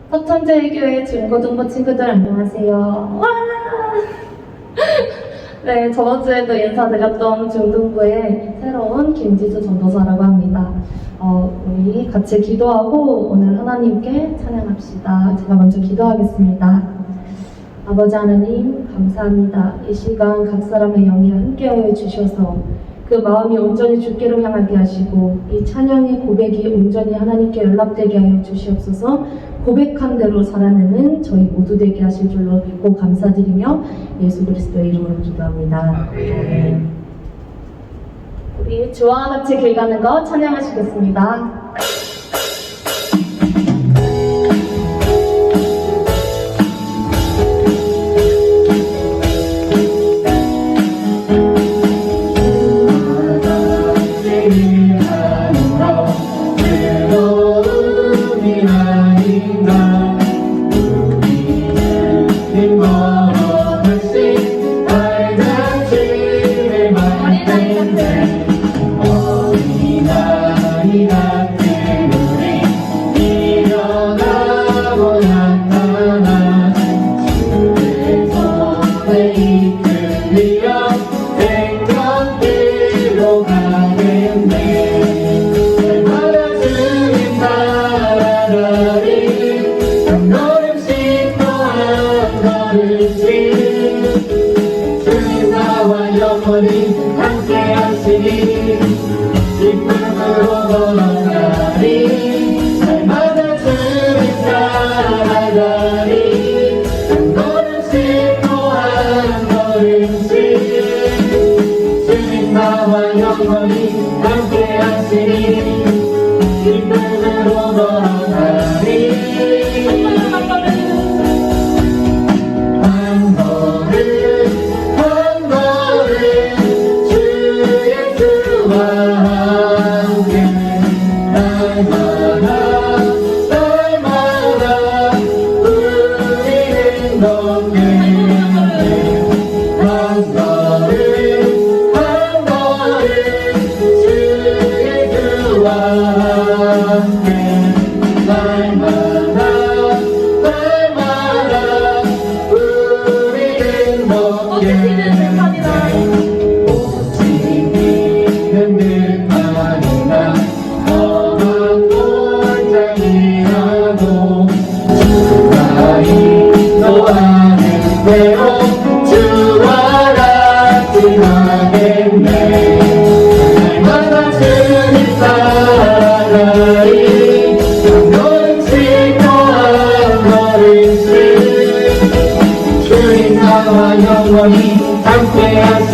서천제일교회 중고등부 친구들 안녕하세요. 와! 네, 저번 주에도 인사드렸던 중등부의 새로운 김지수 전도사라고 합니다. 우리 같이 기도하고 오늘 하나님께 찬양합시다. 제가 먼저 기도하겠습니다. 아버지 하나님 감사합니다. 이 시간 각 사람의 영이 함께하여 주셔서 그 마음이 온전히 주께로 향하게 하시고 이 찬양의 고백이 온전히 하나님께 연락되게 하여 주시옵소서. 고백한 대로 살아내는 저희 모두 되게 하실 줄로 믿고 감사드리며 예수 그리스도의 이름으로 기도합니다. 아멘. 우리 주와 같이 길 가는 거 찬양하시겠습니다.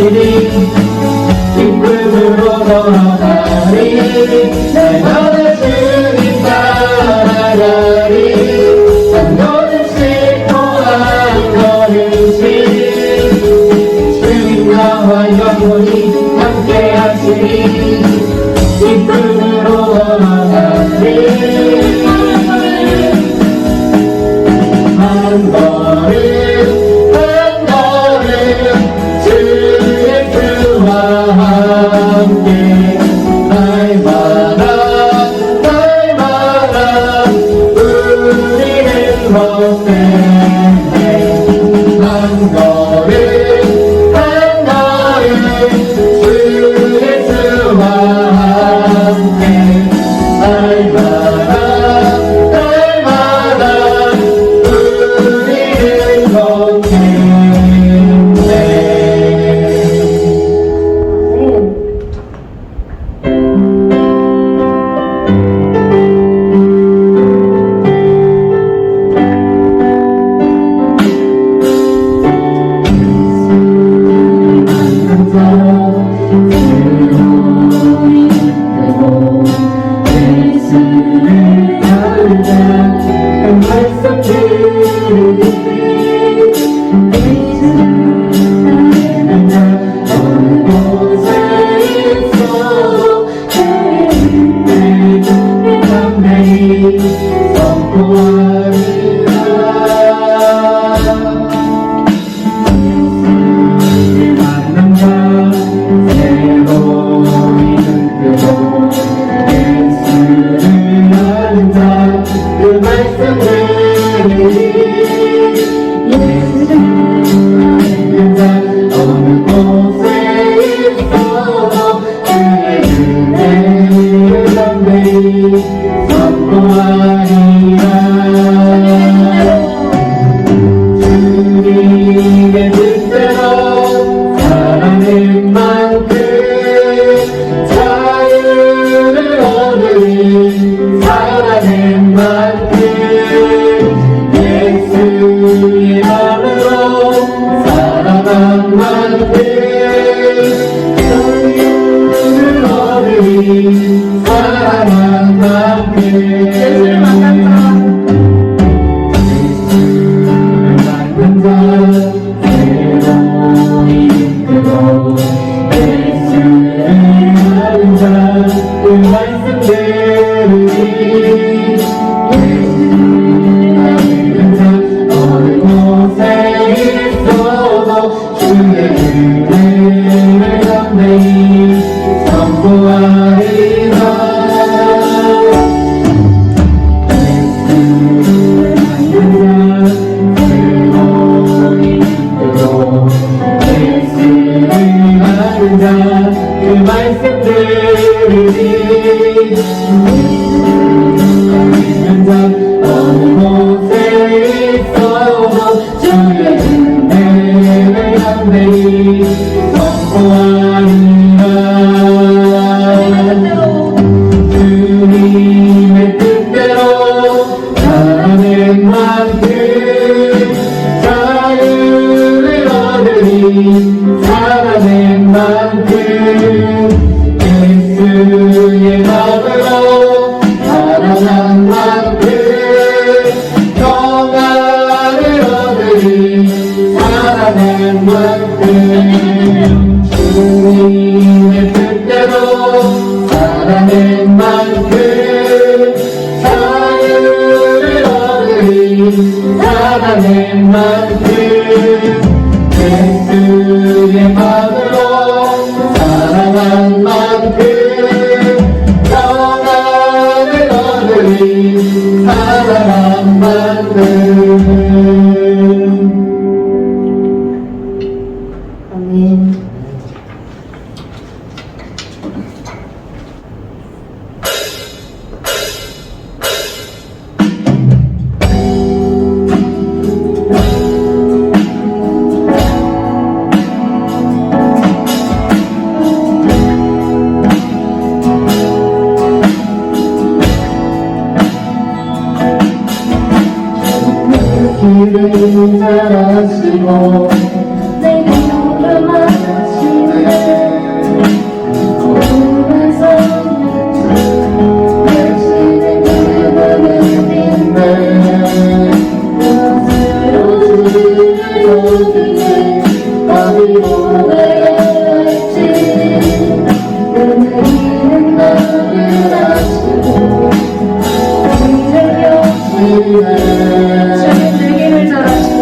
예수를 선포하리라. 주님의 뜻대로 살아낸 만큼 자유를 얻으리. 살아낸 만큼 예수의 마음으로 살아난 만큼 자유를 얻으리. 살아난 만큼 예수를 만났다. 그 말씀대로니 어느 곳에 있어도 주의 은혜를 담대히 선포하리라. 그 말씀들이 믿는 자 어느 곳에 있어도 주의 은혜를 담대히 선포하리라. 주님의 뜻대로 살아낸 만큼 자유를 얻으리. 살아낸 만큼 예수의 마음으로 살아난 만큼 평안을 얻으리. 살아낸 만큼 주님의 뜻대로 살아낸 만큼 자유를 얻으리. 살아낸 만큼 예수의 마음으로 살아난 만큼 평안을 얻으리. 살아난 만큼. 아멘. 길을 잘하시고 내 기도를 마시네. 오면서 당신의 그분을 믿네. 어디에 어디로 가야 할지 은혜는 나를 아시고 이제 역시 주의 되기를 잘하시고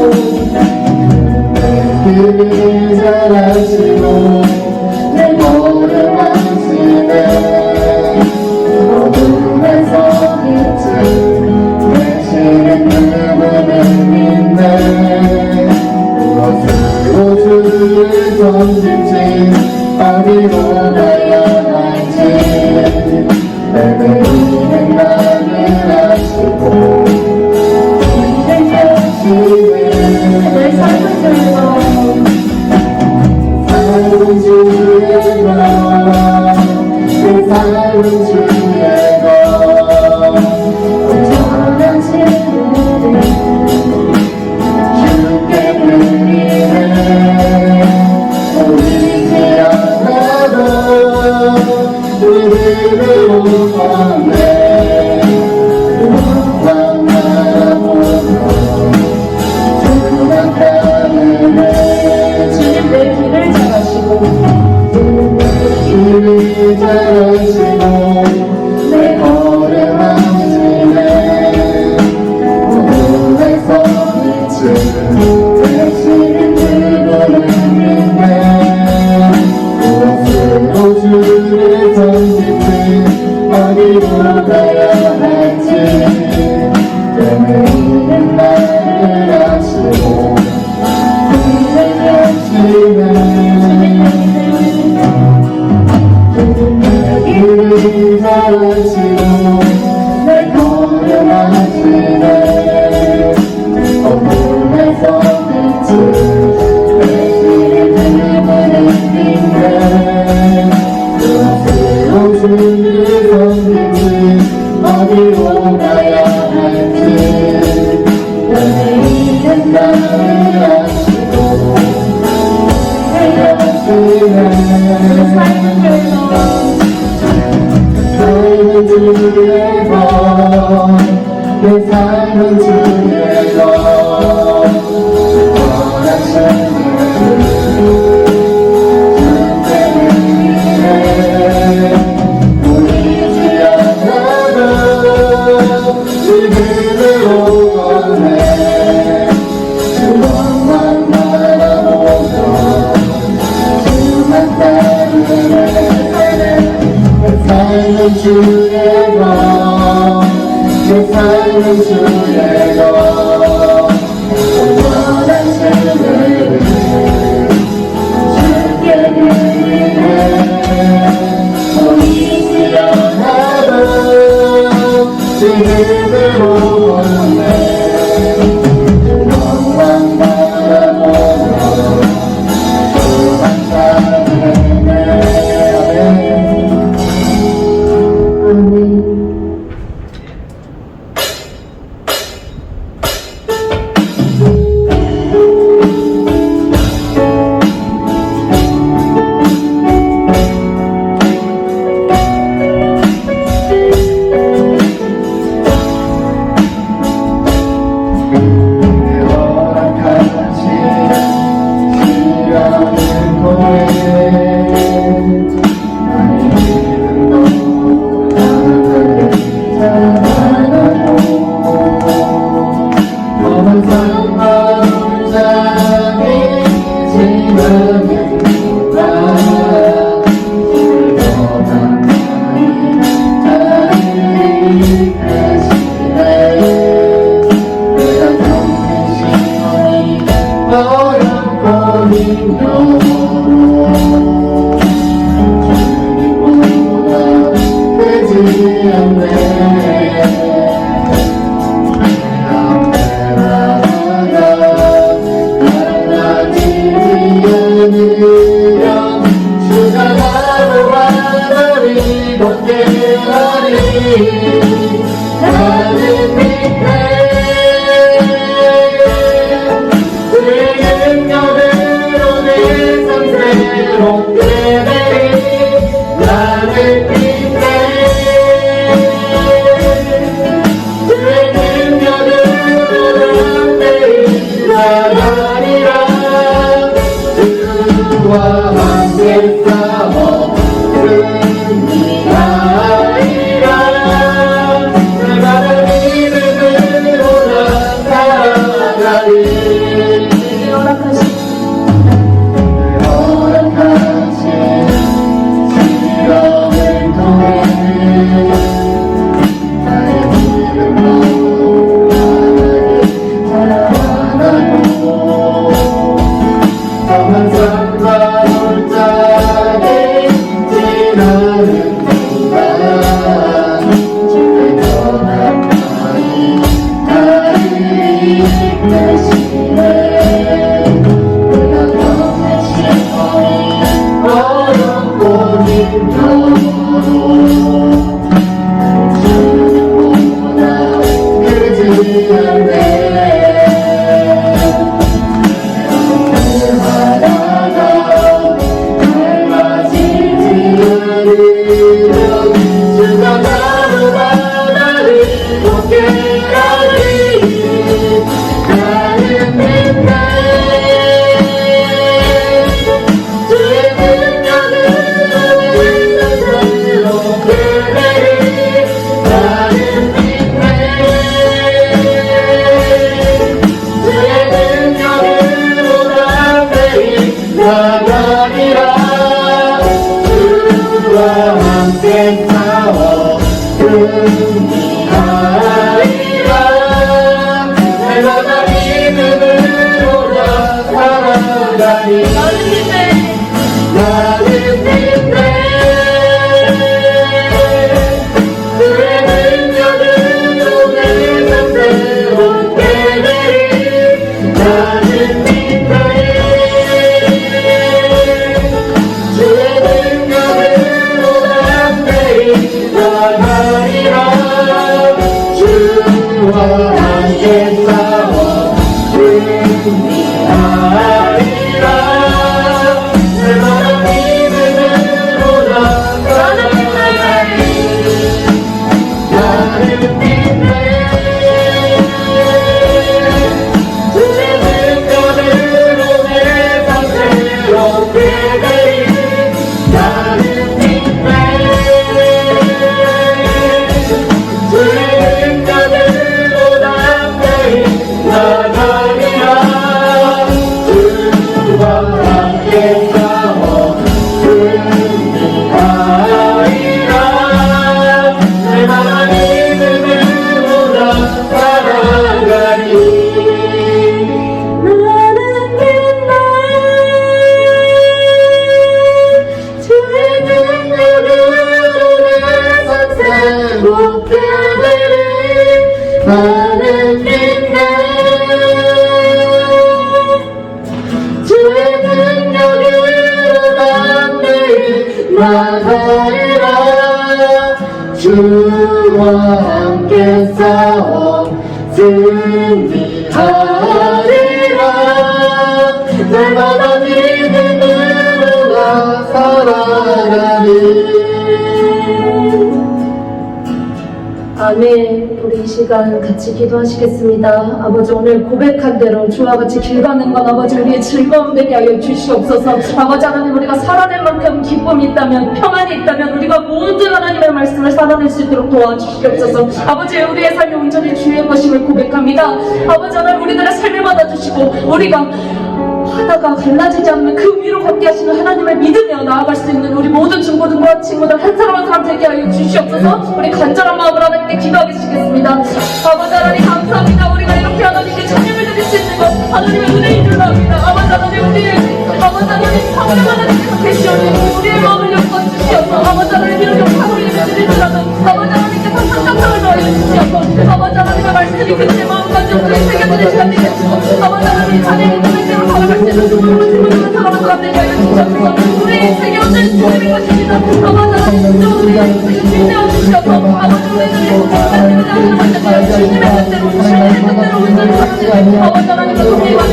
날 걸음하시네 어느 날 손끝이 내 시를 들부르는데 새로운 주를 섬기지 어디로 가야 할지 오늘은 나를 아시고 헤어지네 삶은 주에서 내 삶은 주에서 원하시는 보이지 않아도 그대로 걷네 주것만 바라보고 주만 따르네 내 삶은 주에서 내 삶은 주에서 원하시는 주께 드리네 보이지 않아도 지금으로 걷네 그것만 바라보며 주만 따르네 아멘. 주와 함께 싸워 승리하리라. 내가 믿음으로 나아가리. 나는 믿네. 주의 능력으로 내 삶 새롭게 되리. 나는 믿네. 주의 능력으로 담대히 나가리라. 주와 함께 싸워 승리하리라. 내가 믿음으로 나아가리. 나는 믿네. 주의 능력으로 내 삶 새롭게 되리. 나는 믿네. 주의 능력으로 담대히 나가리라. 주와 함께 싸워 승리하리라. 날마다 믿음으로 나 살아가리. 아멘. 우리 이 시간 같이 기도하시겠습니다. 아버지, 오늘 고백한 대로 주와 같이 길 가는 건 아버지 우리의 즐거움 되게 하여 주시옵소서. 아버지 하나님, 우리가 살아낼 만큼 기쁨이 있다면, 평안이 있다면 우리가 모든 하나님의 말씀을 살아낼 수 있도록 도와주시옵소서. 아버지, 우리의 삶이 온전히 주의 것임을 고백합니다. 아버지 하나님, 우리들의 삶을 받아주시고 우리가 하다가 갈라지지 않는 그 위로 걷게 하시는 하나님을 믿으며 나아갈 수 있는 우리 모든 중고등과 친구들 한 사람 한 사람 되게 하여 주시옵소서. 우리 간절한 마음으로 하나님께 기도하겠습니다. 아버지 하나님, 감사합니다. 우리가 이렇게 하나님께 찬양을 드릴 수 있는 것 하나님의 은혜인 줄 압니다. 아버지 하나님, 우리의 아버지 하나님 성령 하나님께서 계시오니 우리의 마음을 엮어주시옵소서. 아버지 하나님, 이런 역사로 예배 드릴지라도 아버지 하나님께서 상상성을 더하여 주시옵소서. 아버지 하나님의 말씀이 그들의 마음까지 우리 새겨드릴 시간이 되시고 아버지 하나님, 찬양의 고백대로 살아갈 수 있는 주님을 사랑하는 사람들에게 하여 주시옵소서. 우리 세계 온전히 주님의 것입니다. 아버지 하나님, 우리의 주님을 주시옵소서. 아버지, 우리들이 말씀을 나누는 것을 주님의 뜻대로 주님의 뜻대로 온전히 살아가는 아버지 하나님께 동의하는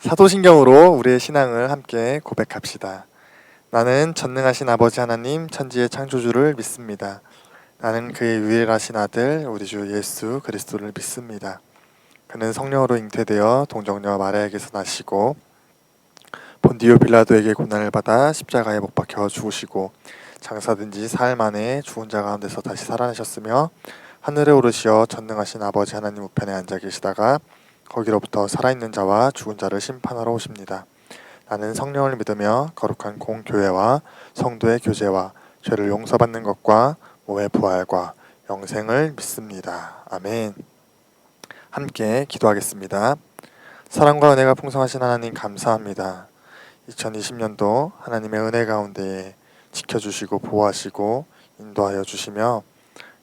사도신경으로 우리의 신앙을 함께 고백합시다. 나는 전능하신 아버지 하나님 천지의 창조주를 믿습니다. 나는 그의 유일하신 아들 우리 주 예수 그리스도를 믿습니다. 그는 성령으로 잉태되어 동정녀 마리아에게서 나시고 본디오 빌라도에게 고난을 받아 십자가에 못 박혀 죽으시고 장사된 지 사흘 만에 죽은 자 가운데서 다시 살아나셨으며 하늘에 오르시어 전능하신 아버지 하나님 우편에 앉아 계시다가 거기로부터 살아있는 자와 죽은 자를 심판하러 오십니다. 나는 성령을 믿으며 거룩한 공교회와 성도의 교제와 죄를 용서받는 것과 몸의 부활과 영생을 믿습니다. 아멘. 함께 기도하겠습니다. 사랑과 은혜가 풍성하신 하나님, 감사합니다. 2020년도 하나님의 은혜 가운데 지켜주시고 보호하시고 인도하여 주시며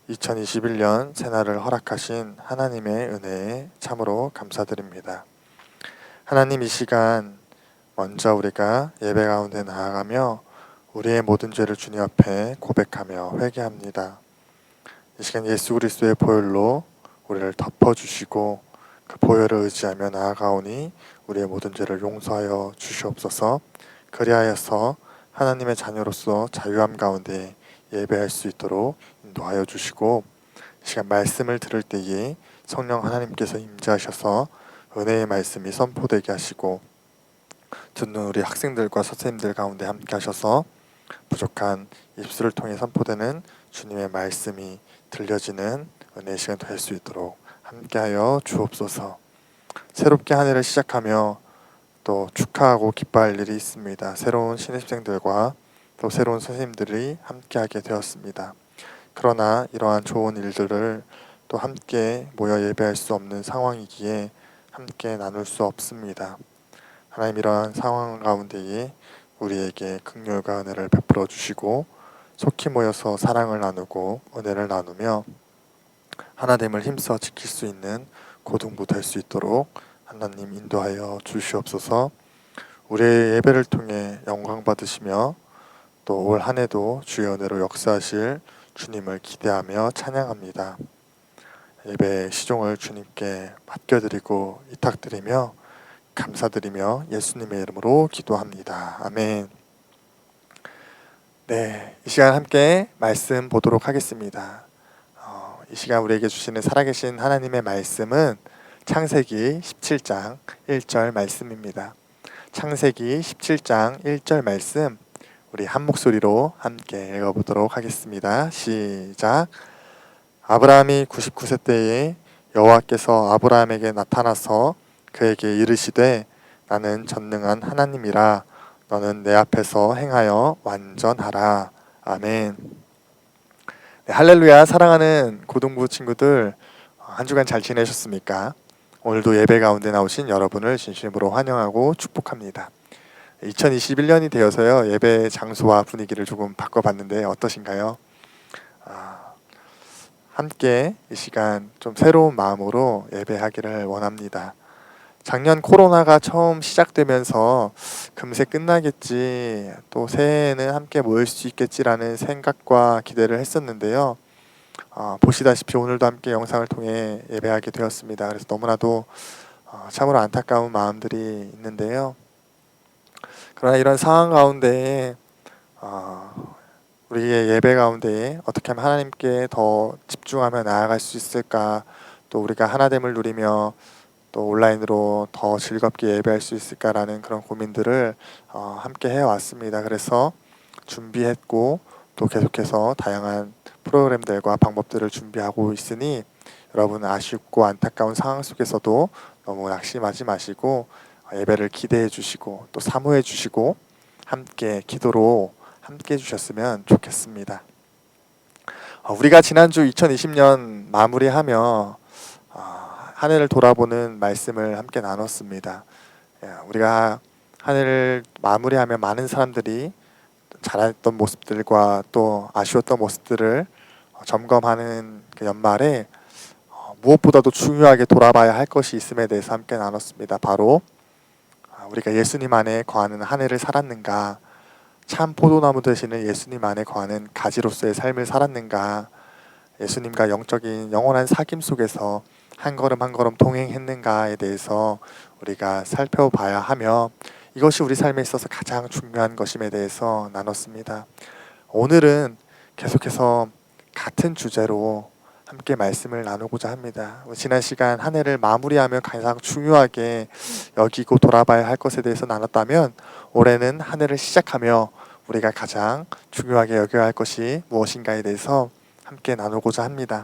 2021년 새날을 허락하신 하나님의 은혜에 참으로 감사드립니다. 하나님, 이 시간 먼저 우리가 예배 가운데 나아가며 우리의 모든 죄를 주님 앞에 고백하며 회개합니다. 이 시간 예수 그리스도의 보혈로 우리를 덮어주시고 그 보혈을 의지하며 나아가오니 우리의 모든 죄를 용서하여 주시옵소서. 그리하여서 하나님의 자녀로서 자유함 가운데 예배할 수 있도록 인도하여 주시고 이 시간 말씀을 들을 때에 성령 하나님께서 임재하셔서 은혜의 말씀이 선포되게 하시고 듣는 우리 학생들과 선생님들 가운데 함께 하셔서 부족한 입술을 통해 선포되는 주님의 말씀이 들려지는 은혜의 시간 될 수 있도록 함께하여 주옵소서. 새롭게 한 해를 시작하며 또 또 축하하고 기뻐할 일이 있습니다. 새로운 신입생들과 또 새로운 선생님들이 함께하게 되었습니다. 그러나 이러한 좋은 일들을 또 함께 모여 예배할 수 없는 상황이기에 함께 나눌 수 없습니다. 하나님 이러한 상황 가운데에 우리에게 긍휼과 은혜를 베풀어 주시고 속히 모여서 사랑을 나누고 은혜를 나누며 하나됨을 힘써 지킬 수 있는 고등부 될 수 있도록 하나님 인도하여 주시옵소서. 우리의 예배를 통해 영광 받으시며 또 올 한 해도 주의 은혜로 역사하실 주님을 기대하며 찬양합니다. 예배의 시종을 주님께 맡겨드리고 위탁드리며 감사드리며 예수님의 이름으로 기도합니다. 아멘. 네, 이 시간 함께 말씀 보도록 하겠습니다. 이 시간 우리에게 주시는 살아계신 하나님의 말씀은 창세기 17장 1절 말씀입니다. 창세기 17장 1절 말씀 우리 한 목소리로 함께 읽어보도록 하겠습니다. 시작. 아브라함이 99세 때에 여호와께서 아브라함에게 나타나서 그에게 이르시되 나는 전능한 하나님이라 너는 내 앞에서 행하여 완전하라. 아멘. 네, 할렐루야. 사랑하는 고등부 친구들, 한 주간 잘 지내셨습니까? 오늘도 예배 가운데 나오신 여러분을 진심으로 환영하고 축복합니다. 2021년이 되어서요, 예배 장소와 분위기를 조금 바꿔봤는데 어떠신가요? 함께 이 시간 좀 새로운 마음으로 예배하기를 원합니다. 작년 코로나가 처음 시작되면서 금세 끝나겠지, 또 새해에는 함께 모일 수 있겠지라는 생각과 기대를 했었는데요. 보시다시피 오늘도 함께 영상을 통해 예배하게 되었습니다. 그래서 너무나도 참으로 안타까운 마음들이 있는데요. 그러나 이런 상황 가운데 우리의 예배 가운데 어떻게 하면 하나님께 더 집중하며 나아갈 수 있을까, 또 우리가 하나됨을 누리며 또 온라인으로 더 즐겁게 예배할 수 있을까라는 그런 고민들을 함께 해왔습니다. 그래서 준비했고 또 계속해서 다양한 프로그램들과 방법들을 준비하고 있으니 여러분 아쉽고 안타까운 상황 속에서도 너무 낙심하지 마시고 예배를 기대해 주시고 또 사모해 주시고 함께 기도로 함께 해주셨으면 좋겠습니다. 우리가 지난주 2020년 마무리하며 한 해를 돌아보는 말씀을 함께 나눴습니다. 우리가 한 해를 마무리하며 많은 사람들이 잘했던 모습들과 또 아쉬웠던 모습들을 점검하는 그 연말에 무엇보다도 중요하게 돌아봐야 할 것이 있음에 대해서 함께 나눴습니다. 바로 우리가 예수님 안에 거하는 한 해를 살았는가, 참 포도나무 되시는 예수님 안에 거하는 가지로서의 삶을 살았는가, 예수님과 영적인 영원한 사귐 속에서 한 걸음 한 걸음 동행했는가에 대해서 우리가 살펴봐야 하며 이것이 우리 삶에 있어서 가장 중요한 것임에 대해서 나눴습니다. 오늘은 계속해서 같은 주제로 함께 말씀을 나누고자 합니다. 지난 시간 한 해를 마무리하며 가장 중요하게 여기고 돌아봐야 할 것에 대해서 나눴다면 올해는 한 해를 시작하며 우리가 가장 중요하게 여겨야 할 것이 무엇인가에 대해서 함께 나누고자 합니다.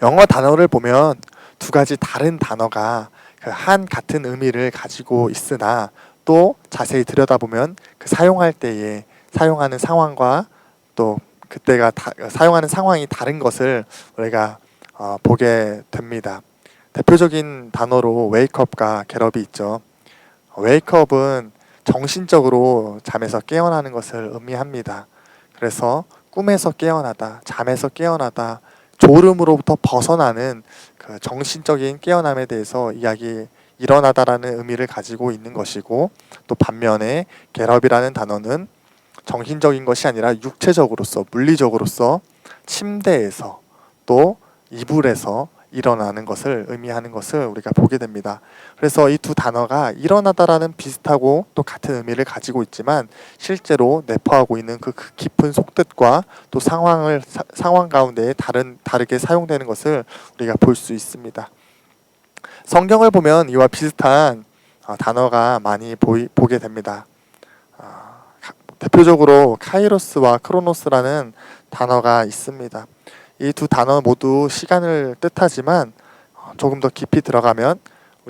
영어 단어를 보면 두 가지 다른 단어가 한 같은 의미를 가지고 있으나 또 자세히 들여다보면 그 사용할 때에 사용하는 상황과 또 그때가 사용하는 상황이 다른 것을 우리가 보게 됩니다. 대표적인 단어로 웨이크업과 겟업이 있죠. 웨이크업은 정신적으로 잠에서 깨어나는 것을 의미합니다. 그래서 꿈에서 깨어나다, 잠에서 깨어나다, 졸음으로부터 벗어나는 그 정신적인 깨어남에 대해서 일어나다라는 의미를 가지고 있는 것이고, 또 반면에 겟업이라는 단어는 정신적인 것이 아니라 육체적으로서, 물리적으로서 침대에서 또 이불에서 일어나는 것을 의미하는 것을 우리가 보게 됩니다. 그래서 이 두 단어가 일어나다라는 비슷하고 또 같은 의미를 가지고 있지만 실제로 내포하고 있는 그 깊은 속뜻과 또 상황 가운데 다르게 사용되는 것을 우리가 볼 수 있습니다. 성경을 보면 이와 비슷한 단어가 많이 보게 됩니다. 대표적으로 카이로스와 크로노스라는 단어가 있습니다. 이 두 단어 모두 시간을 뜻하지만 조금 더 깊이 들어가면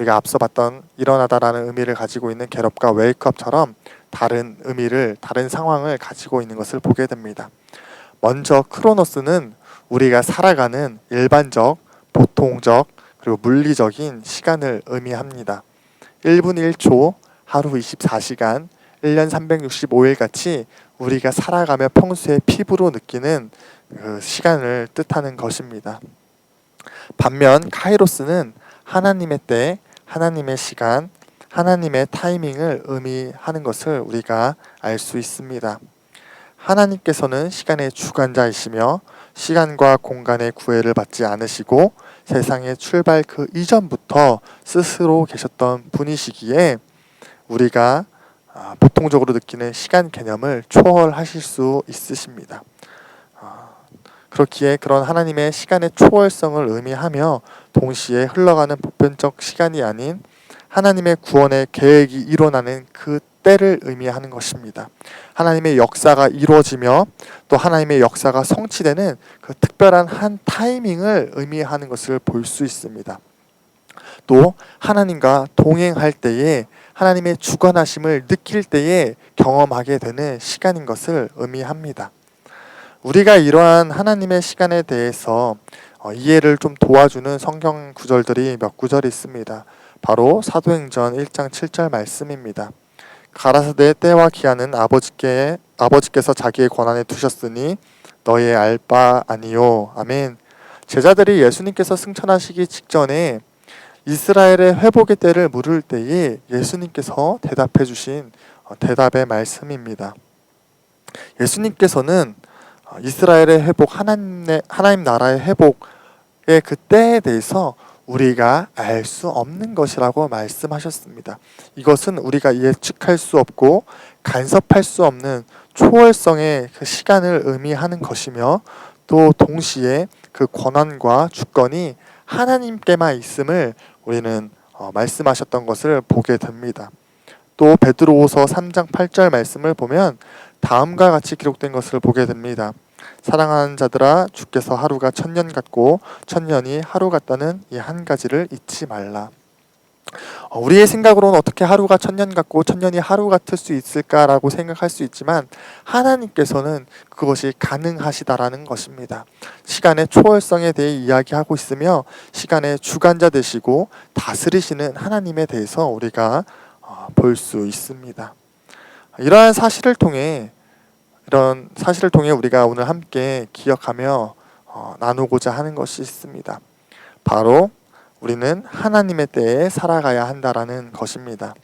우리가 앞서 봤던 일어나다라는 의미를 가지고 있는 getup과 wakeup처럼 다른 의미를, 다른 상황을 가지고 있는 것을 보게 됩니다. 먼저 크로노스는 우리가 살아가는 일반적, 보통적, 그리고 물리적인 시간을 의미합니다. 1분 1초, 하루 24시간, 1년 365일 같이 우리가 살아가며 평소에 피부로 느끼는 그 시간을 뜻하는 것입니다. 반면 카이로스는 하나님의 때, 하나님의 시간, 하나님의 타이밍을 의미하는 것을 우리가 알 수 있습니다. 하나님께서는 시간의 주관자이시며 시간과 공간의 구애를 받지 않으시고 세상의 출발 그 이전부터 스스로 계셨던 분이시기에 우리가 보통적으로 느끼는 시간 개념을 초월하실 수 있으십니다. 그렇기에 그런 하나님의 시간의 초월성을 의미하며 동시에 흘러가는 보편적 시간이 아닌 하나님의 구원의 계획이 일어나는 그 때를 의미하는 것입니다. 하나님의 역사가 이루어지며 또 하나님의 역사가 성취되는 그 특별한 한 타이밍을 의미하는 것을 볼 수 있습니다. 또 하나님과 동행할 때에 하나님의 주관하심을 느낄 때에 경험하게 되는 시간인 것을 의미합니다. 우리가 이러한 하나님의 시간에 대해서 이해를 좀 도와주는 성경 구절들이 몇 구절 있습니다. 바로 사도행전 1장 7절 말씀입니다. 가라사대 때와 기한은 아버지께서 자기의 권한에 두셨으니 너의 알 바 아니요. 아멘. 제자들이 예수님께서 승천하시기 직전에 이스라엘의 회복의 때를 물을 때에 예수님께서 대답해 주신 대답의 말씀입니다. 예수님께서는 이스라엘의 회복, 하나님 나라의 회복의 그 때에 대해서 우리가 알 수 없는 것이라고 말씀하셨습니다. 이것은 우리가 예측할 수 없고 간섭할 수 없는 초월성의 그 시간을 의미하는 것이며 또 동시에 그 권한과 주권이 하나님께만 있음을 우리는 말씀하셨던 것을 보게 됩니다. 또 베드로후서 3장 8절 말씀을 보면 다음과 같이 기록된 것을 보게 됩니다. 사랑하는 자들아 주께서 하루가 1000년 같고 1000년이 하루 같다는 이 한 가지를 잊지 말라. 우리의 생각으로는 어떻게 하루가 1000년 같고 1000년이 하루 같을 수 있을까라고 생각할 수 있지만 하나님께서는 그것이 가능하시다라는 것입니다. 시간의 초월성에 대해 이야기하고 있으며 시간의 주관자 되시고 다스리시는 하나님에 대해서 우리가 볼 수 있습니다. 이러한 사실을 통해 우리가 오늘 함께 기억하며 나누고자 하는 것이 있습니다. 바로 우리는 하나님의 때에 살아가야 한다라는 것입니다.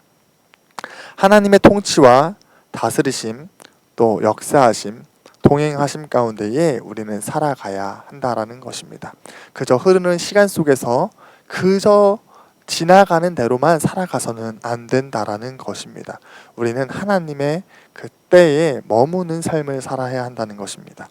하나님의 통치와 다스리심, 또 역사하심, 동행하심 가운데에 우리는 살아가야 한다라는 것입니다. 그저 흐르는 시간 속에서 그저 지나가는 대로만 살아가서는 안 된다라는 것입니다. 우리는 하나님의 그 때에 머무는 삶을 살아야 한다는 것입니다.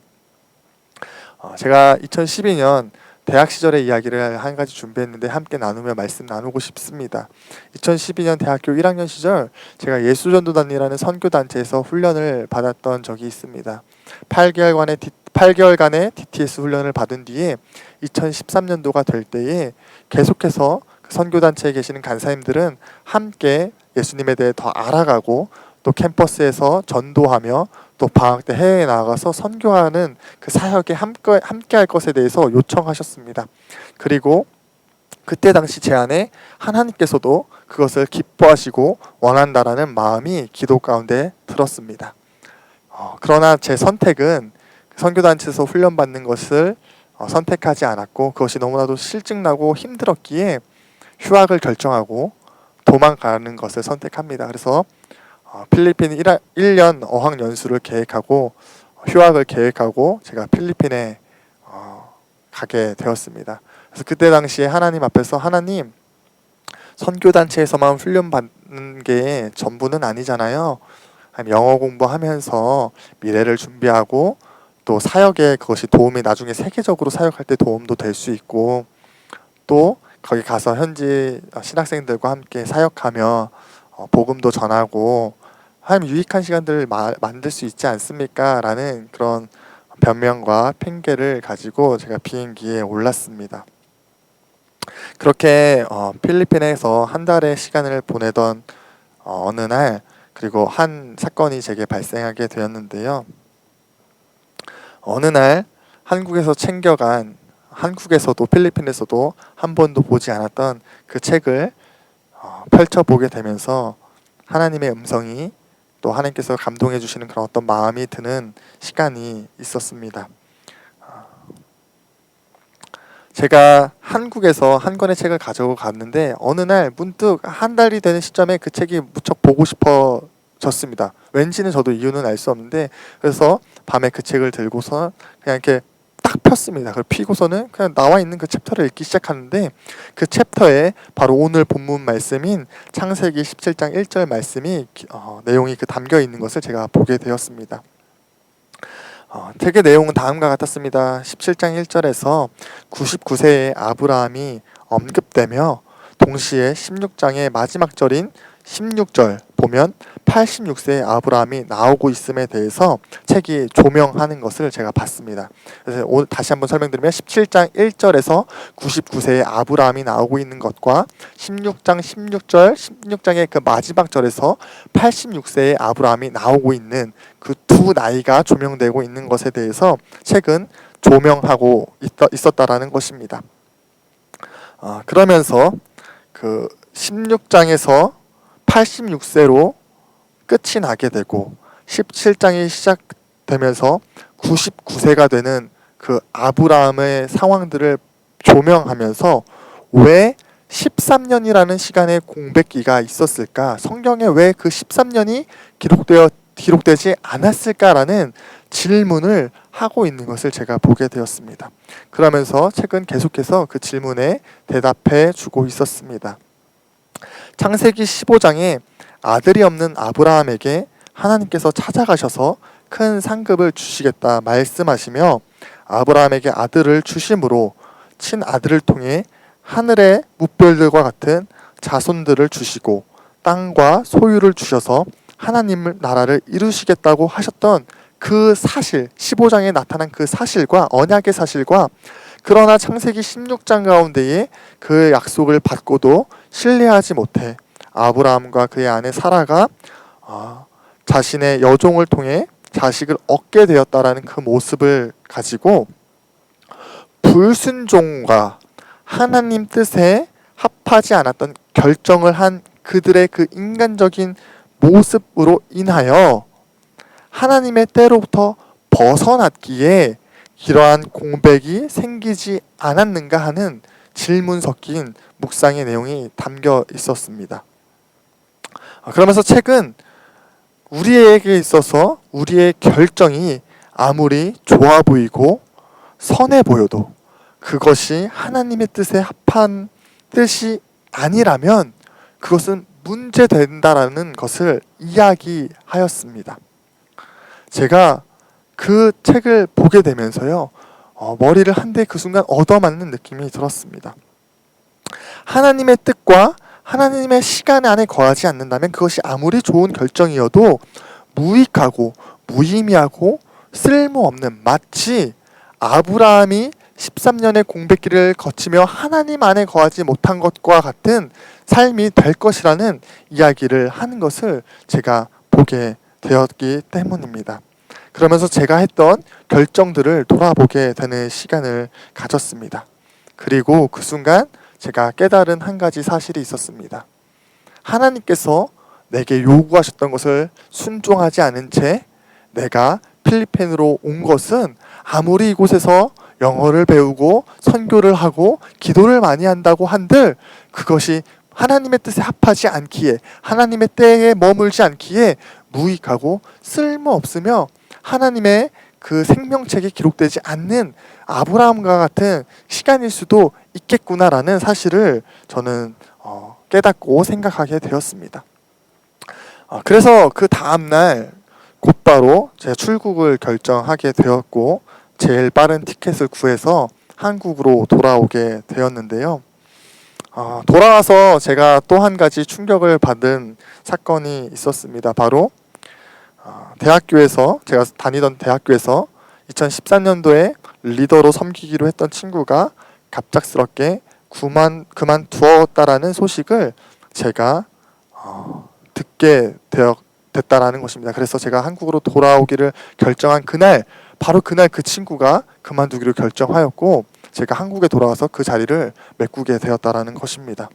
제가 2012년 대학 시절의 이야기를 한 가지 준비했는데 함께 나누며 말씀 나누고 싶습니다. 2012년 대학교 1학년 시절 제가 예수전도단이라는 선교단체에서 훈련을 받았던 적이 있습니다. 8개월간의 DTS 훈련을 받은 뒤에 2013년도가 될 때에 계속해서 그 선교단체에 계시는 간사님들은 함께 예수님에 대해 더 알아가고 또 캠퍼스에서 전도하며 또 방학 때 해외에 나가서 선교하는 그 사역에 함께 할 것에 대해서 요청하셨습니다. 그리고 그때 당시 제 안에 하나님께서도 그것을 기뻐하시고 원한다라는 마음이 기도 가운데 들었습니다. 그러나 제 선택은 선교단체에서 훈련받는 것을 선택하지 않았고 그것이 너무나도 실증나고 힘들었기에 휴학을 결정하고 도망가는 것을 선택합니다. 그래서 필리핀 1년 어학연수를 계획하고 휴학을 계획하고 제가 필리핀에 가게 되었습니다. 그래서 그때 당시에 하나님 앞에서 하나님, 선교단체에서만 훈련받는 게 전부는 아니잖아요. 영어 공부하면서 미래를 준비하고 또 사역에 그것이 도움이 나중에 세계적으로 사역할 때 도움도 될 수 있고 또 거기 가서 현지 신학생들과 함께 사역하며 복음도 전하고 하나님 유익한 시간들을 만들 수 있지 않습니까? 라는 그런 변명과 핑계를 가지고 제가 비행기에 올랐습니다. 그렇게 필리핀에서 한 달의 시간을 보내던 어느 날, 그리고 한 사건이 제게 발생하게 되었는데요. 어느 날 한국에서도 필리핀에서도 한 번도 보지 않았던 그 책을 펼쳐보게 되면서 하나님의 음성이, 또 하나님께서 감동해 주시는 그런 어떤 마음이 드는 시간이 있었습니다. 제가 한국에서 한 권의 책을 가지고 갔는데 어느 날 문득 한 달이 되는 시점에 그 책이 무척 보고 싶어졌습니다. 왠지는 저도 이유는 알 수 없는데, 그래서 밤에 그 책을 들고서 그냥 이렇게 딱 폈습니다. 그걸 피고서는 그냥 나와 있는 그 챕터를 읽기 시작하는데, 그 챕터에 바로 오늘 본문 말씀인 창세기 17장 1절 말씀이 내용이 담겨 있는 것을 제가 보게 되었습니다. 책의 내용은 다음과 같았습니다. 17장 1절에서 99세의 아브라함이 언급되며, 동시에 16장의 마지막 절인 16절 보면 86세의 아브라함이 나오고 있음에 대해서 책이 조명하는 것을 제가 봤습니다. 그래서 오늘 다시 한번 설명드리면 17장 1절에서 99세의 아브라함이 나오고 있는 것과 16장 16장의 그 마지막 절에서 86세의 아브라함이 나오고 있는 그 두 나이가 조명되고 있는 것에 대해서 책은 조명하고 있었다라는 것입니다. 그러면서 그 16장에서 86세로 끝이 나게 되고 17장이 시작되면서 99세가 되는 그 아브라함의 상황들을 조명하면서 왜 13년이라는 시간의 공백기가 있었을까? 성경에 왜 그 13년이 기록되지 않았을까라는 질문을 하고 있는 것을 제가 보게 되었습니다. 그러면서 책은 계속해서 그 질문에 대답해 주고 있었습니다. 창세기 15장에 아들이 없는 아브라함에게 하나님께서 찾아가셔서 큰 상급을 주시겠다 말씀하시며, 아브라함에게 아들을 주심으로 친아들을 통해 하늘의 뭇별들과 같은 자손들을 주시고 땅과 소유를 주셔서 하나님 나라를 이루시겠다고 하셨던 그 사실, 15장에 나타난 그 사실과 언약의 사실과, 그러나 창세기 16장 가운데에 그 약속을 받고도 신뢰하지 못해 아브라함과 그의 아내 사라가 자신의 여종을 통해 자식을 얻게 되었다라는 그 모습을 가지고 불순종과 하나님 뜻에 합하지 않았던 결정을 한 그들의 그 인간적인 모습으로 인하여 하나님의 때로부터 벗어났기에 이러한 공백이 생기지 않았는가 하는 질문 섞인 묵상의 내용이 담겨 있었습니다. 그러면서 책은 우리에게 있어서 우리의 결정이 아무리 좋아 보이고 선해 보여도 그것이 하나님의 뜻에 합한 뜻이 아니라면 그것은 문제된다라는 것을 이야기하였습니다. 제가 그 책을 보게 되면서요, 머리를 한 대 그 순간 얻어맞는 느낌이 들었습니다. 하나님의 뜻과 하나님의 시간 안에 거하지 않는다면 그것이 아무리 좋은 결정이어도 무익하고 무의미하고 쓸모없는, 마치 아브라함이 13년의 공백기를 거치며 하나님 안에 거하지 못한 것과 같은 삶이 될 것이라는 이야기를 하는 것을 제가 보게 되었기 때문입니다. 그러면서 제가 했던 결정들을 돌아보게 되는 시간을 가졌습니다. 그리고 그 순간 제가 깨달은 한 가지 사실이 있었습니다. 하나님께서 내게 요구하셨던 것을 순종하지 않은 채 내가 필리핀으로 온 것은 아무리 이곳에서 영어를 배우고 선교를 하고 기도를 많이 한다고 한들 그것이 하나님의 뜻에 합하지 않기에, 하나님의 때에 머물지 않기에 무익하고 쓸모없으며 하나님의 그 생명책에 기록되지 않는 아브라함과 같은 시간일 수도 있겠구나라는 사실을 저는 깨닫고 생각하게 되었습니다. 그래서 그 다음날 곧바로 제가 출국을 결정하게 되었고 제일 빠른 티켓을 구해서 한국으로 돌아오게 되었는데요. 돌아와서 제가 또 한 가지 충격을 받은 사건이 있었습니다. 바로 대학교에서, 제가 다니던 대학교에서 2013년도에 리더로 섬기기로 했던 친구가 갑작스럽게 그만두었다라는 소식을 제가 듣게 됐다라는 것입니다. 그래서 제가 한국으로 돌아오기를 결정한 그날, 바로 그날 그 친구가 그만두기로 결정하였고 제가 한국에 돌아와서 그 자리를 메꾸게 되었다라는 것입니다.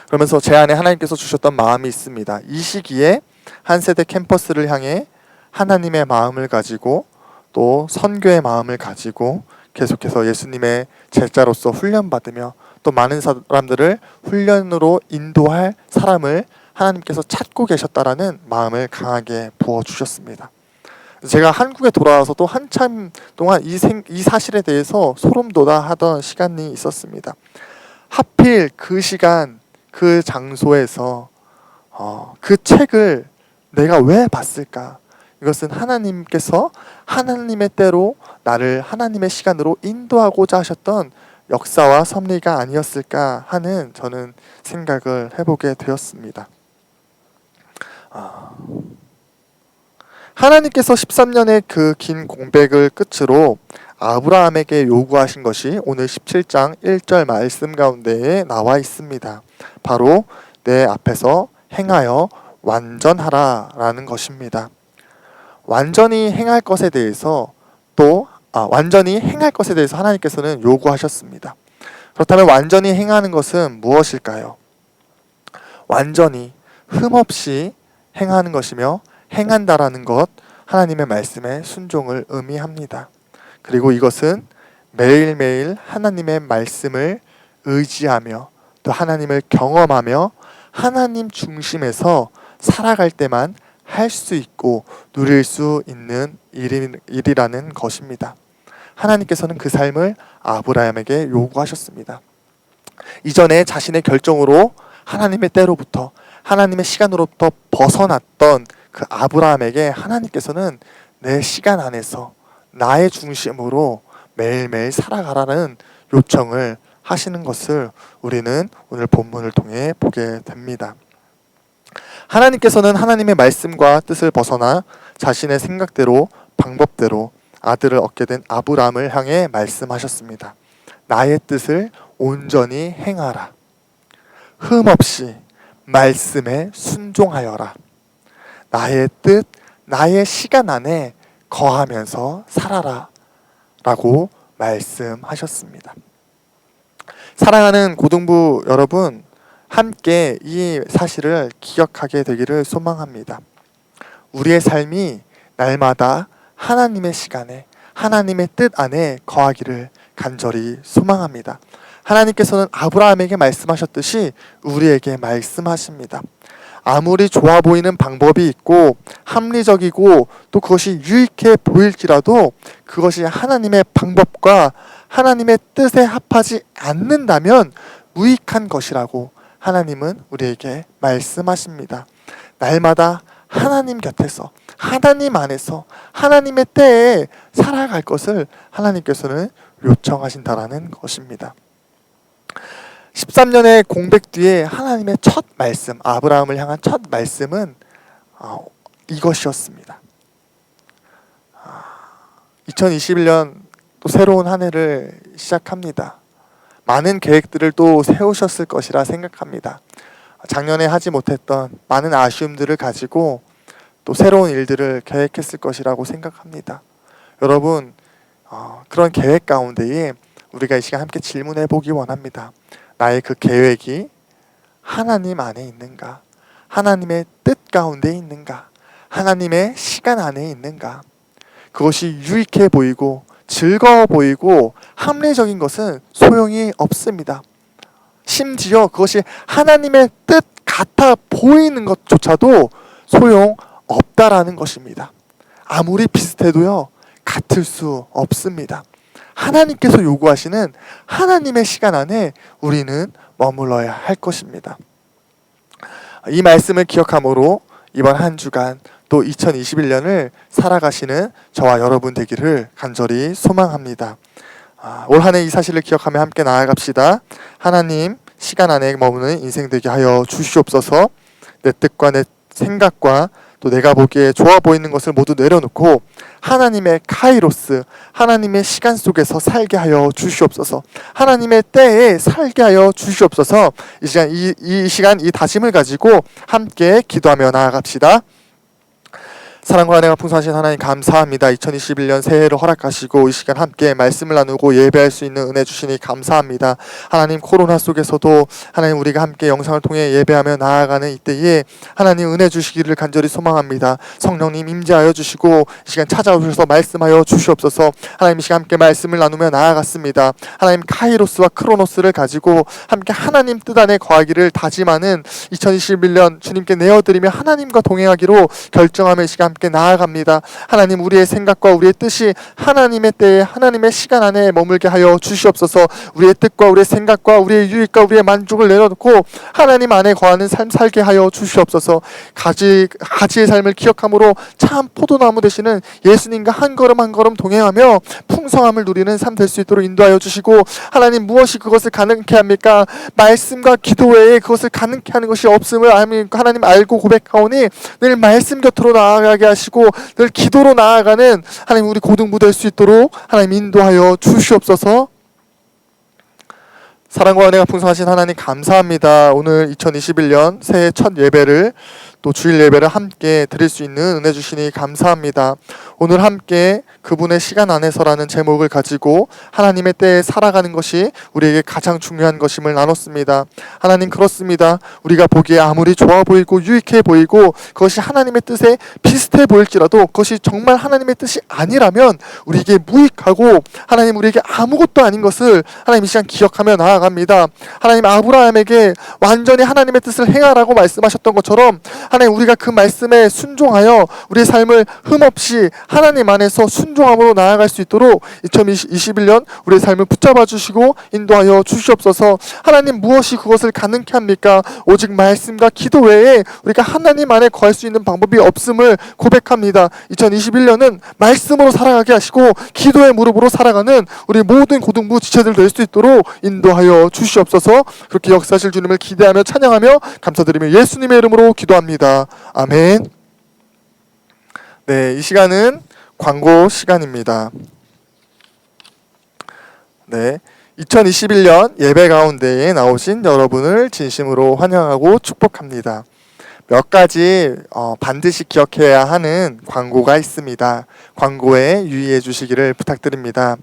그러면서 제 안에 하나님께서 주셨던 마음이 있습니다. 이 시기에 한 세대 캠퍼스를 향해 하나님의 마음을 가지고 또 선교의 마음을 가지고 계속해서 예수님의 제자로서 훈련받으며 또 많은 사람들을 훈련으로 인도할 사람을 하나님께서 찾고 계셨다라는 마음을 강하게 부어주셨습니다. 제가 한국에 돌아와서도 한참 동안 이 사실에 대해서 소름돋아 하던 시간이 있었습니다. 하필 그 시간 그 장소에서 그 책을 내가 왜 봤을까? 이것은 하나님께서 하나님의 때로 나를 하나님의 시간으로 인도하고자 하셨던 역사와 섭리가 아니었을까 하는 저는 생각을 해보게 되었습니다. 하나님께서 13년의 그 긴 공백을 끝으로 아브라함에게 요구하신 것이 오늘 17장 1절 말씀 가운데에 나와 있습니다. 바로 내 앞에서 행하여 완전하라 라는 것입니다. 완전히 행할 것에 대해서 하나님께서는 요구하셨습니다. 그렇다면 완전히 행하는 것은 무엇일까요? 완전히 흠없이 행하는 것이며 행한다라는 것, 하나님의 말씀에 순종을 의미합니다. 그리고 이것은 매일매일 하나님의 말씀을 의지하며 또 하나님을 경험하며 하나님 중심에서 살아갈 때만 할 수 있고 누릴 수 있는 일이라는 것입니다. 하나님께서는 그 삶을 아브라함에게 요구하셨습니다. 이전에 자신의 결정으로 하나님의 때로부터 하나님의 시간으로부터 벗어났던 그 아브라함에게 하나님께서는 내 시간 안에서 나의 중심으로 매일매일 살아가라는 요청을 하시는 것을 우리는 오늘 본문을 통해 보게 됩니다. 하나님께서는 하나님의 말씀과 뜻을 벗어나 자신의 생각대로 방법대로 아들을 얻게 된 아브라함을 향해 말씀하셨습니다. 나의 뜻을 온전히 행하라. 흠없이 말씀에 순종하여라. 나의 뜻, 나의 시간 안에 거하면서 살아라 라고 말씀하셨습니다. 사랑하는 고등부 여러분, 함께 이 사실을 기억하게 되기를 소망합니다. 우리의 삶이 날마다 하나님의 시간에 하나님의 뜻 안에 거하기를 간절히 소망합니다. 하나님께서는 아브라함에게 말씀하셨듯이 우리에게 말씀하십니다. 아무리 좋아 보이는 방법이 있고 합리적이고 또 그것이 유익해 보일지라도 그것이 하나님의 방법과 하나님의 뜻에 합하지 않는다면 무익한 것이라고 하나님은 우리에게 말씀하십니다. 날마다 하나님 곁에서 하나님 안에서 하나님의 때에 살아갈 것을 하나님께서는 요청하신다라는 것입니다. 13년의 공백 뒤에 하나님의 첫 말씀, 아브라함을 향한 첫 말씀은 이것이었습니다. 2021년 또 새로운 한 해를 시작합니다. 많은 계획들을 또 세우셨을 것이라 생각합니다. 작년에 하지 못했던 많은 아쉬움들을 가지고 또 새로운 일들을 계획했을 것이라고 생각합니다. 여러분, 그런 계획 가운데에 우리가 이 시간 함께 질문해 보기 원합니다. 나의 그 계획이 하나님 안에 있는가? 하나님의 뜻 가운데 있는가? 하나님의 시간 안에 있는가? 그것이 유익해 보이고 즐거워 보이고 합리적인 것은 소용이 없습니다. 심지어 그것이 하나님의 뜻 같아 보이는 것조차도 소용없다라는 것입니다. 아무리 비슷해도요, 같을 수 없습니다. 하나님께서 요구하시는 하나님의 시간 안에 우리는 머물러야 할 것입니다. 이 말씀을 기억함으로 이번 한 주간 또 2021년을 살아가시는 저와 여러분 되기를 간절히 소망합니다. 올 한 해 이 사실을 기억하며 함께 나아갑시다. 하나님, 시간 안에 머무는 인생 되게 하여 주시옵소서. 내 뜻과 내 생각과 또 내가 보기에 좋아 보이는 것을 모두 내려놓고 하나님의 카이로스, 하나님의 시간 속에서 살게 하여 주시옵소서. 하나님의 때에 살게 하여 주시옵소서. 이 시간 이 다짐을 가지고 함께 기도하며 나아갑시다. 사랑과 은혜가 풍성하신 하나님 감사합니다. 2021년 새해를 허락하시고 이 시간 함께 말씀을 나누고 예배할 수 있는 은혜 주시니 감사합니다. 하나님, 코로나 속에서도 하나님 우리가 함께 영상을 통해 예배하며 나아가는 이때에 하나님 은혜 주시기를 간절히 소망합니다. 성령님 임재하여 주시고 이 시간 찾아오셔서 말씀하여 주시옵소서. 하나님, 이 시간 함께 말씀을 나누며 나아갔습니다. 하나님, 카이로스와 크로노스를 가지고 함께 하나님 뜻 안에 거하기를 다짐하는 2021년 주님께 내어드리며 하나님과 동행하기로 결정하며 이 시간 함께 나아갑니다. 하나님, 우리의 생각과 우리의 뜻이 하나님의 때에 하나님의 시간 안에 머물게 하여 주시옵소서. 우리의 뜻과 우리의 생각과 우리의 유익과 우리의 만족을 내려놓고 하나님 안에 거하는 삶 살게 하여 주시옵소서. 가지의 삶을 기억함으로 참 포도나무 되시는 예수님과 한 걸음 한 걸음 동행하며 풍성함을 누리는 삶 될 수 있도록 인도하여 주시고, 하나님, 무엇이 그것을 가능케 합니까? 말씀과 기도 외에 그것을 가능케 하는 것이 없음을 하나님 알고 고백하오니 늘 말씀 곁으로 나아가게 하시고 늘 기도로 나아가는 하나님 우리 고등부 될 수 있도록 하나님 인도하여 주시옵소서. 사랑과 은혜가 풍성하신 하나님 감사합니다. 오늘 2021년 새해 첫 예배를 또 주일 예배를 함께 드릴 수 있는 은혜 주시니 감사합니다. 오늘 함께 그분의 시간 안에서라는 제목을 가지고 하나님의 때에 살아가는 것이 우리에게 가장 중요한 것임을 나눴습니다. 하나님, 그렇습니다. 우리가 보기에 아무리 좋아 보이고 유익해 보이고 그것이 하나님의 뜻에 비슷해 보일지라도 그것이 정말 하나님의 뜻이 아니라면 우리에게 무익하고 하나님 우리에게 아무것도 아닌 것을 하나님 이 시간 기억하며 나아갑니다. 하나님, 아브라함에게 완전히 하나님의 뜻을 행하라고 말씀하셨던 것처럼 하나님, 우리가 그 말씀에 순종하여 우리의 삶을 흠없이 하나님 안에서 순종함으로 나아갈 수 있도록 2021년 우리의 삶을 붙잡아 주시고 인도하여 주시옵소서. 하나님, 무엇이 그것을 가능케 합니까? 오직 말씀과 기도 외에 우리가 하나님 안에 거할 수 있는 방법이 없음을 고백합니다. 2021년은 말씀으로 살아가게 하시고 기도의 무릎으로 살아가는 우리 모든 고등부 지체들 될 수 있도록 인도하여 주시옵소서. 그렇게 역사하실 주님을 기대하며 찬양하며 감사드리며 예수님의 이름으로 기도합니다. 아멘. 네, 이 시간은 광고 시간입니다. 네, 2021년 예배 가운데에 나오신 여러분을 진심으로 환영하고 축복합니다. 몇 가지 반드시 기억해야 하는 광고가 있습니다. 광고에 유의해 주시기를 부탁드립니다.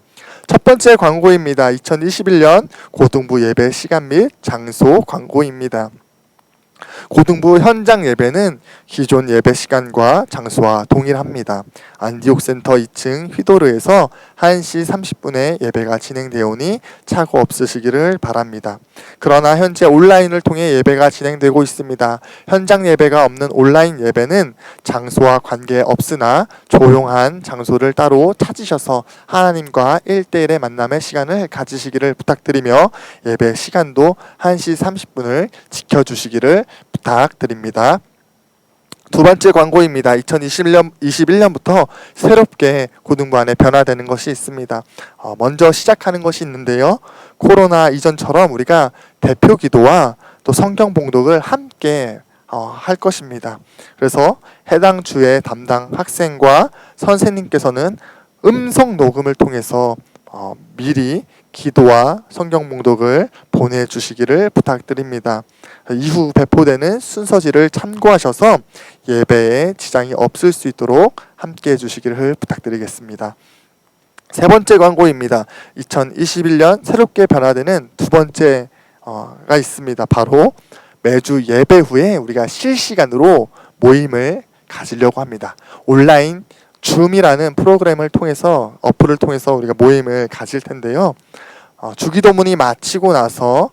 첫 번째 광고입니다. 2021년 고등부 예배 시간 및 장소 광고입니다. 고등부 현장 예배는 기존 예배 시간과 장소와 동일합니다. 안디옥 센터 2층 휘도르에서 1시 30분에 예배가 진행되오니 착오 없으시기를 바랍니다. 그러나 현재 온라인을 통해 예배가 진행되고 있습니다. 현장 예배가 없는 온라인 예배는 장소와 관계없으나 조용한 장소를 따로 찾으셔서 하나님과 1대1의 만남의 시간을 가지시기를 부탁드리며 예배 시간도 1시 30분을 지켜주시기를 부탁드립니다. 두 번째 광고입니다. 2021년부터 새롭게 고등부 안에 변화되는 것이 있습니다. 먼저 시작하는 것이 있는데요. 코로나 이전처럼 우리가 대표 기도와 또 성경 봉독을 함께 할 것입니다. 그래서 해당 주의 담당 학생과 선생님께서는 음성 녹음을 통해서 미리 기도와 성경 봉독을 보내주시기를 부탁드립니다. 이후 배포되는 순서지를 참고하셔서 예배에 지장이 없을 수 있도록 함께 해주시기를 부탁드리겠습니다. 세 번째 광고입니다. 2021년 새롭게 변화되는 두 번째가 있습니다. 바로 매주 예배 후에 우리가 실시간으로 모임을 가지려고 합니다. 온라인 줌이라는 프로그램을 통해서 어플을 통해서 우리가 모임을 가질 텐데요. 주기도문이 마치고 나서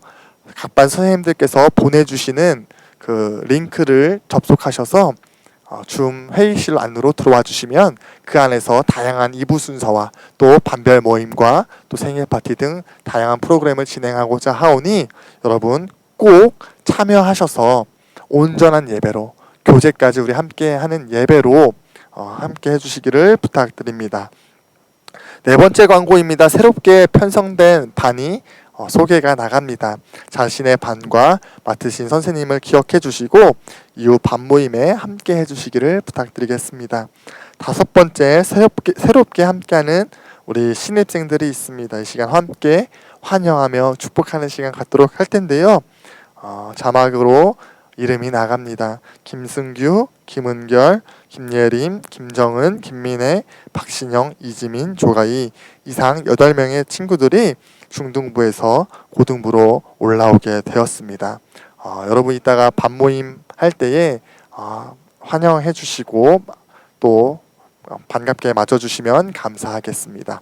각반 선생님들께서 보내주시는 그 링크를 접속하셔서 줌 회의실 안으로 들어와 주시면 그 안에서 다양한 2부 순서와 또 반별 모임과 또 생일 파티 등 다양한 프로그램을 진행하고자 하오니 여러분 꼭 참여하셔서 온전한 예배로 교제까지 우리 함께 하는 예배로 함께 해주시기를 부탁드립니다. 네 번째 광고입니다. 새롭게 편성된 반이 소개가 나갑니다. 자신의 반과 맡으신 선생님을 기억해 주시고 이후 반 모임에 함께 해주시기를 부탁드리겠습니다. 5번째, 새롭게 함께하는 우리 신입생들이 있습니다. 이 시간 함께 환영하며 축복하는 시간 갖도록 할 텐데요. 자막으로 이름이 나갑니다. 김승규, 김은결, 김예림, 김정은, 김민혜, 박신영, 이지민, 조가희 이상 8명의 친구들이 중등부에서 고등부로 올라오게 되었습니다. 여러분 이따가 반모임 할 때에 환영해 주시고 또 반갑게 맞아주시면 감사하겠습니다.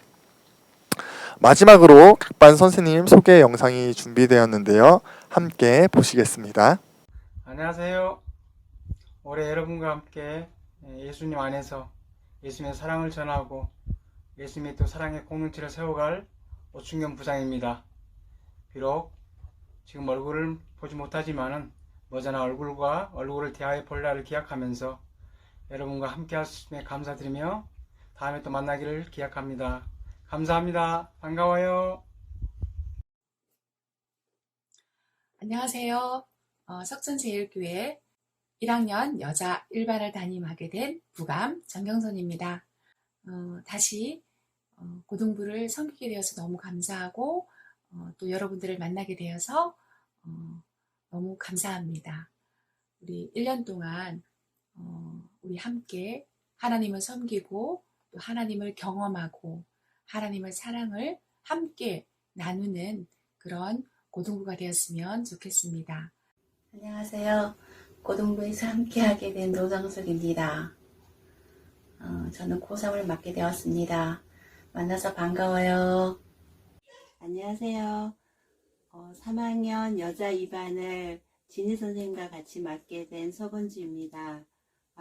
마지막으로 각반 선생님 소개 영상이 준비되었는데요. 함께 보시겠습니다. 안녕하세요. 올해 여러분과 함께 예수님 안에서 예수님의 사랑을 전하고 예수님의 또 사랑의 공동체를 세워갈 오충현 부장입니다. 비록 지금 얼굴을 보지 못하지만은 머지않아 얼굴을 대하여 볼 날을 기약하면서 여러분과 함께 할 수 있음에 감사드리며 다음에 또 만나기를 기약합니다. 감사합니다. 반가워요. 안녕하세요. 석천제일교회 1학년 여자 일반을 담임하게 된 부감 정경선입니다. 다시 고등부를 섬기게 되어서 너무 감사하고 또 여러분들을 만나게 되어서 너무 감사합니다. 우리 1년 동안 우리 함께 하나님을 섬기고 또 하나님을 경험하고 하나님의 사랑을 함께 나누는 그런 고등부가 되었으면 좋겠습니다. 안녕하세요. 고등부에서 함께하게 된 노정숙입니다. 저는 고3을 맡게 되었습니다. 만나서 반가워요. 안녕하세요. 3학년 여자 2반을 진희 선생님과 같이 맡게 된 서건주입니다.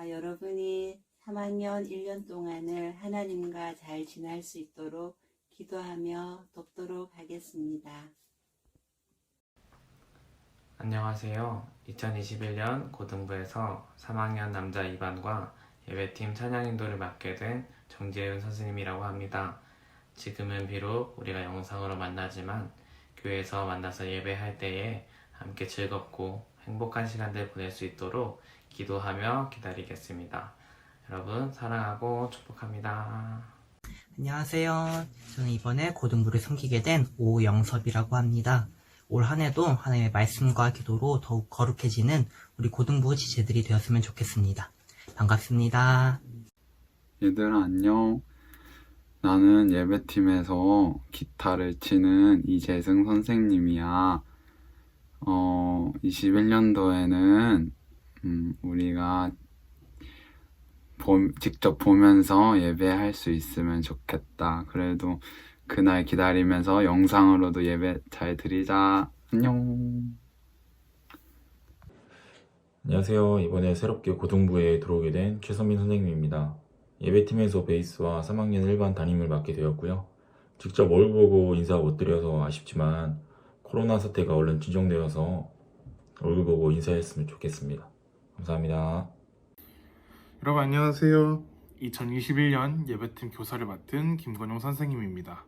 여러분이 3학년 1년 동안을 하나님과 잘 지낼 수 있도록 기도하며 돕도록 하겠습니다. 안녕하세요. 2021년 고등부에서 3학년 남자 2반과 예배팀 찬양 인도를 맡게 된 정재윤 선생님이라고 합니다. 지금은 비록 우리가 영상으로 만나지만 교회에서 만나서 예배할 때에 함께 즐겁고 행복한 시간들 보낼 수 있도록 기도하며 기다리겠습니다. 여러분 사랑하고 축복합니다. 안녕하세요. 저는 이번에 고등부를 섬기게 된 오영섭이라고 합니다. 올 한 해도 하나님의 말씀과 기도로 더욱 거룩해지는 우리 고등부 지체들이 되었으면 좋겠습니다. 반갑습니다. 얘들아 안녕. 나는 예배팀에서 기타를 치는 이재승 선생님이야. 21년도에는 우리가 직접 보면서 예배할 수 있으면 좋겠다. 그래도 그날 기다리면서 영상으로도 예배 잘 드리자. 안녕. 안녕하세요. 이번에 새롭게 고등부에 들어오게 된 최선민 선생님입니다. 예배팀에서 베이스와 3학년 1반 담임을 맡게 되었고요. 직접 얼굴 보고 인사 못 드려서 아쉽지만 코로나 사태가 얼른 진정되어서 얼굴 보고 인사했으면 좋겠습니다. 감사합니다. 여러분 안녕하세요. 2021년 예배팀 교사를 맡은 김건용 선생님입니다.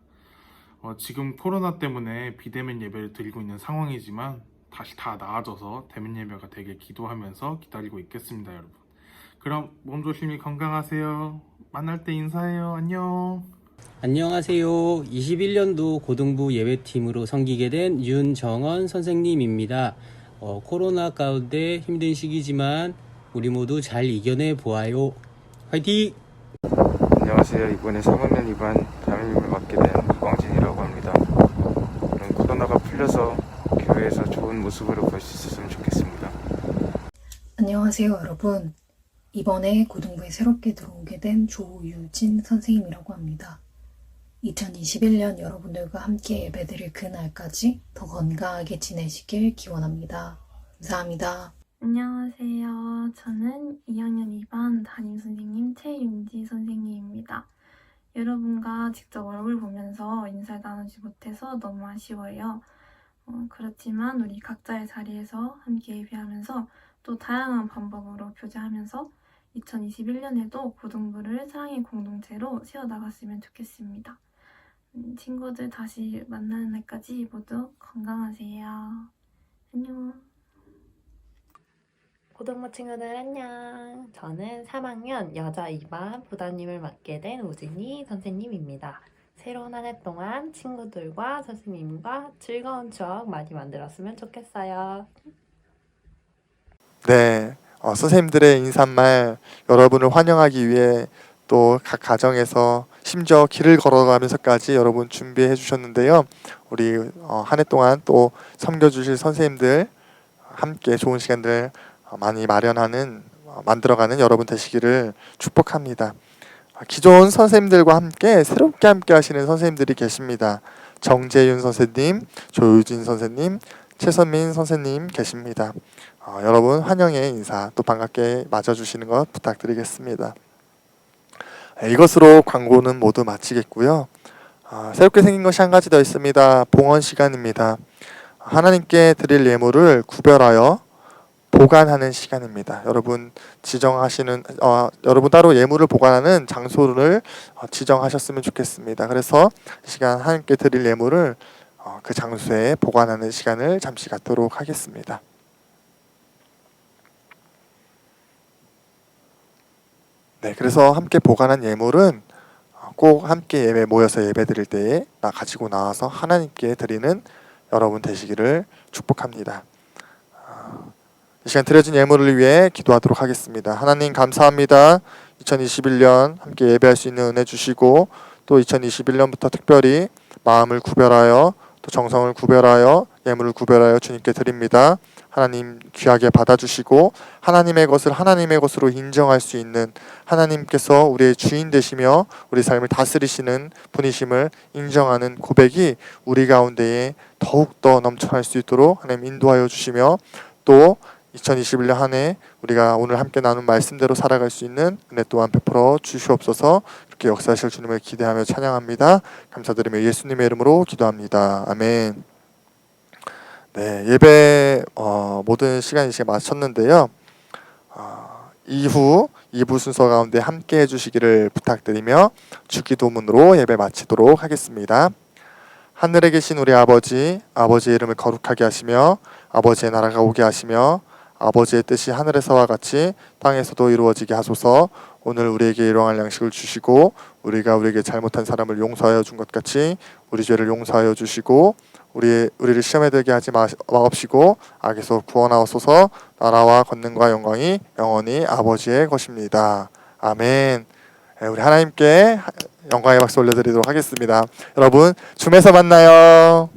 지금 코로나 때문에 비대면 예배를 드리고 있는 상황이지만 다시 다 나아져서 대면 예배가 되게 기도하면서 기다리고 있겠습니다, 여러분. 그럼 몸 조심히 건강하세요. 만날 때 인사해요. 안녕. 안녕하세요. 21년도 고등부 예배팀으로 섬기게 된 윤정원 선생님입니다. 코로나 가운데 힘든 시기지만 우리 모두 잘 이겨내 보아요. 화이팅! 안녕하세요. 이번에 3학년 2반 담임을 맡게 된 이광진이라고 합니다. 코로나가 풀려서 교회에서 좋은 모습으로 볼 수 있었으면 좋겠습니다. 안녕하세요, 여러분. 이번에 고등부에 새롭게 들어오게 된 조유진 선생님이라고 합니다. 2021년 여러분들과 함께 예배드릴 그날까지 더 건강하게 지내시길 기원합니다. 감사합니다. 안녕하세요. 저는 2학년 2반 담임선생님 최윤지 선생님입니다. 여러분과 직접 얼굴 보면서 인사를 나누지 못해서 너무 아쉬워요. 그렇지만 우리 각자의 자리에서 함께 예배하면서 또 다양한 방법으로 교제하면서 2021년에도 고등부를 사랑의 공동체로 세워나갔으면 좋겠습니다. 친구들 다시 만나는 날까지 모두 건강하세요. 안녕. 고등부 친구들 안녕. 저는 3학년 여자 2반 부담임을 맡게 된 우진이 선생님입니다. 새로운 한 해 동안 친구들과 선생님과 즐거운 추억 많이 만들었으면 좋겠어요. 네, 선생님들의 인사말 여러분을 환영하기 위해 또 각 가정에서 심지어 길을 걸어가면서까지 여러분 준비해 주셨는데요. 우리 한 해 동안 또 섬겨주실 선생님들 함께 좋은 시간들 많이 만들어가는 여러분 되시기를 축복합니다. 기존 선생님들과 함께 새롭게 함께 하시는 선생님들이 계십니다. 정재윤 선생님, 조유진 선생님, 최선민 선생님 계십니다. 여러분 환영의 인사 또 반갑게 맞아주시는 것 부탁드리겠습니다. 이것으로 광고는 모두 마치겠고요. 새롭게 생긴 것이 한 가지 더 있습니다. 봉헌 시간입니다. 하나님께 드릴 예물을 구별하여 보관하는 시간입니다. 여러분 여러분 따로 예물을 보관하는 장소를 지정하셨으면 좋겠습니다. 그래서 이 시간 하나님께 드릴 예물을 그 장소에 보관하는 시간을 잠시 갖도록 하겠습니다. 네, 그래서 함께 보관한 예물은 꼭 함께 예배 모여서 예배 드릴 때에 가지고 나와서 하나님께 드리는 여러분 되시기를 축복합니다. 이 시간 드려진 예물을 위해 기도하도록 하겠습니다. 하나님 감사합니다. 2021년 함께 예배할 수 있는 은혜 주시고 또 2021년부터 특별히 마음을 구별하여 또 정성을 구별하여 예물을 구별하여 주님께 드립니다. 하나님 귀하게 받아주시고 하나님의 것을 하나님의 것으로 인정할 수 있는 하나님께서 우리의 주인 되시며 우리 삶을 다스리시는 분이심을 인정하는 고백이 우리 가운데에 더욱더 넘쳐날 수 있도록 하나님 인도하여 주시며 또 2021년 한 해 우리가 오늘 함께 나눈 말씀대로 살아갈 수 있는 은혜 또한 베풀어 주시옵소서. 이렇게 역사하실 주님을 기대하며 찬양합니다. 감사드리며 예수님의 이름으로 기도합니다. 아멘. 네, 예배 모든 시간이 이제 마쳤는데요. 이후 2부 순서 가운데 함께 해주시기를 부탁드리며 주기도문으로 예배 마치도록 하겠습니다. 하늘에 계신 우리 아버지, 아버지의 이름을 거룩하게 하시며 아버지의 나라가 오게 하시며 아버지의 뜻이 하늘에서와 같이 땅에서도 이루어지게 하소서. 오늘 우리에게 일용할 양식을 주시고 우리가 우리에게 잘못한 사람을 용서하여 준 것 같이 우리 죄를 용서하여 주시고 우리를 시험에 들게 하지 마옵시고 악에서 구원하옵소서. 나라와 권능과 영광이 영원히 아버지의 것입니다. 아멘. 우리 하나님께 영광의 박수 올려드리도록 하겠습니다. 여러분 줌에서 만나요.